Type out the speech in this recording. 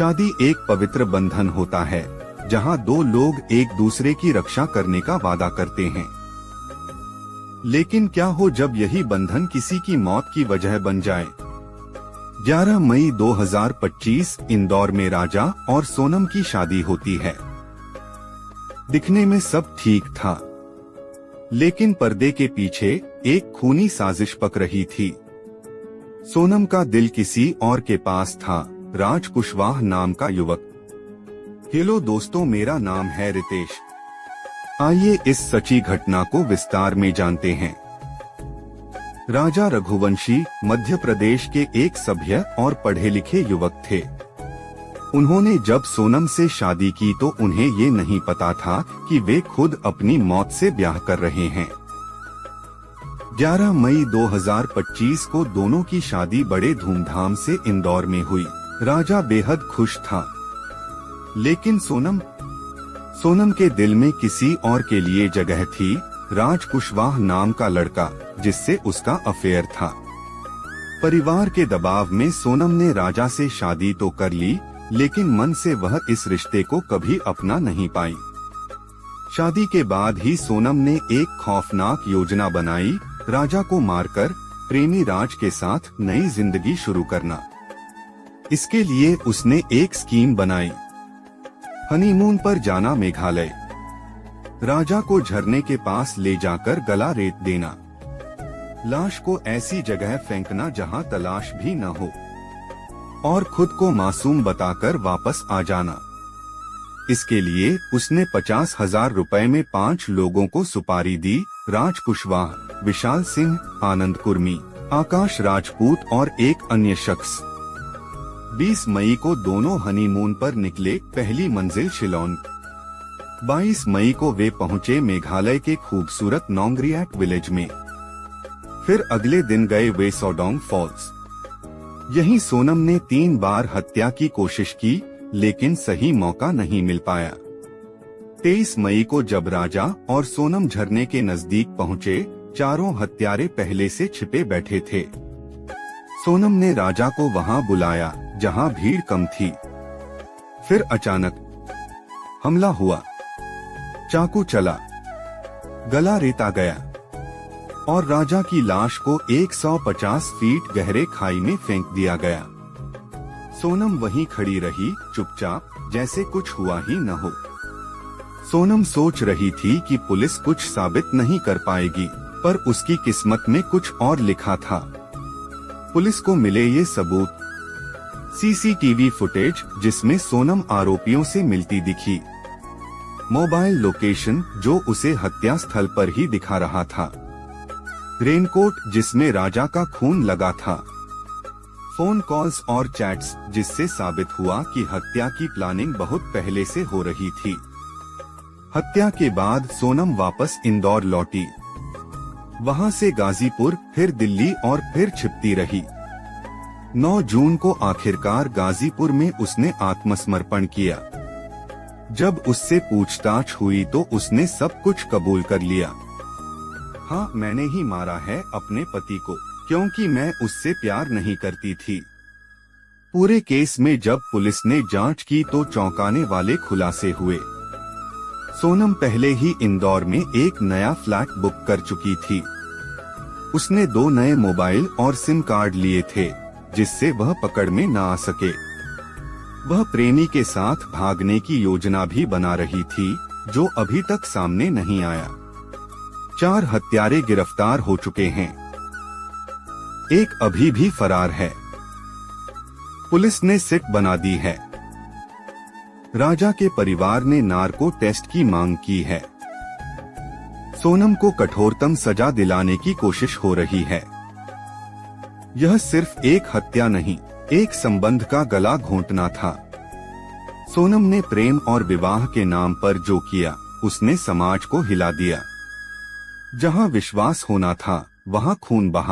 शादी एक पवित्र बंधन होता है जहां दो लोग एक दूसरे की रक्षा करने का वादा करते हैं। लेकिन क्या हो जब यही बंधन किसी की मौत की वजह बन जाए। 11 मई 2025 इंदौर में राजा और सोनम की शादी होती है। दिखने में सब ठीक था, लेकिन पर्दे के पीछे एक खूनी साजिश पक रही थी। सोनम का दिल किसी और के पास था, राज कुशवाहा नाम का युवक। हेलो दोस्तों, मेरा नाम है रितेश। आइए इस सच्ची घटना को विस्तार में जानते हैं। राजा रघुवंशी मध्य प्रदेश के एक सभ्य और पढ़े लिखे युवक थे। उन्होंने जब सोनम से शादी की तो उन्हें ये नहीं पता था कि वे खुद अपनी मौत से ब्याह कर रहे हैं। 11 मई 2025 को दोनों की शादी बड़े धूमधाम से इंदौर में हुई। राजा बेहद खुश था, लेकिन सोनम के दिल में किसी और के लिए जगह थी, राज कुशवाहा नाम का लड़का जिससे उसका अफेयर था। परिवार के दबाव में सोनम ने राजा से शादी तो कर ली, लेकिन मन से वह इस रिश्ते को कभी अपना नहीं पाई। शादी के बाद ही सोनम ने एक खौफनाक योजना बनाई, राजा को मारकर प्रेमी राज के साथ नई जिंदगी शुरू करना। इसके लिए उसने एक स्कीम बनाई, हनीमून पर जाना मेघालय, राजा को झरने के पास ले जाकर गला रेत देना, लाश को ऐसी जगह फेंकना जहां तलाश भी न हो और खुद को मासूम बताकर वापस आ जाना। इसके लिए उसने 50,000 रुपए में 5 लोगों को सुपारी दी, राज कुशवाहा, विशाल सिंह, आनंद कुर्मी, आकाश राजपूत और एक अन्य शख्स। 20 मई को दोनों हनीमून पर निकले, पहली मंजिल शिलोंग। 22 मई को वे पहुंचे मेघालय के खूबसूरत नोंगरियाक विलेज में। फिर अगले दिन गए वे सोडोंग फॉल्स। यहीं सोनम ने 3 बार हत्या की कोशिश की, लेकिन सही मौका नहीं मिल पाया। 23 मई को जब राजा और सोनम झरने के नजदीक पहुंचे, चारों हत्यारे पहले से छिपे बैठे थे। सोनम ने राजा को वहां बुलाया जहां भीड़ कम थी। फिर अचानक हमला हुआ, चाकू चला, गला रेता गया और राजा की लाश को 150 फीट गहरे खाई में फेंक दिया गया। सोनम वहीं खड़ी रही, चुपचाप, जैसे कुछ हुआ ही न हो। सोनम सोच रही थी कि पुलिस कुछ साबित नहीं कर पाएगी, पर उसकी किस्मत में कुछ और लिखा था। पुलिस को मिले ये सबूत, सीसीटीवी फुटेज जिसमें सोनम आरोपियों से मिलती दिखी, मोबाइल लोकेशन जो उसे हत्या स्थल पर ही दिखा रहा था, रेनकोट जिसमें राजा का खून लगा था, फोन कॉल्स और चैट्स जिससे साबित हुआ कि हत्या की प्लानिंग बहुत पहले से हो रही थी। हत्या के बाद सोनम वापस इंदौर लौटी, वहां से गाजीपुर, फिर दिल्ली और फिर छिपती रही। 9 जून को आखिरकार गाजीपुर में उसने आत्मसमर्पण किया। जब उससे पूछताछ हुई तो उसने सब कुछ कबूल कर लिया। हाँ, मैंने ही मारा है अपने पति को, क्योंकि मैं उससे प्यार नहीं करती थी। पूरे केस में जब पुलिस ने जांच की तो चौंकाने वाले खुलासे हुए। सोनम पहले ही इंदौर में एक नया फ्लैट बुक कर चुकी थी। उसने 2 नए मोबाइल और सिम कार्ड लिए थे, जिससे वह पकड़ में न आ सके। वह प्रेमी के साथ भागने की योजना भी बना रही थी, जो अभी तक सामने नहीं आया। 4 हत्यारे गिरफ्तार हो चुके हैं, एक अभी भी फरार है। पुलिस ने सिट बना दी है। राजा के परिवार ने नार्को टेस्ट की मांग की है। सोनम को कठोरतम सजा दिलाने की कोशिश हो रही है। यह सिर्फ एक हत्या नहीं, एक संबंध का गला घोंटना था। सोनम ने प्रेम और विवाह के नाम पर जो किया, उसने समाज को हिला दिया। जहां विश्वास होना था, वहां खून बहा।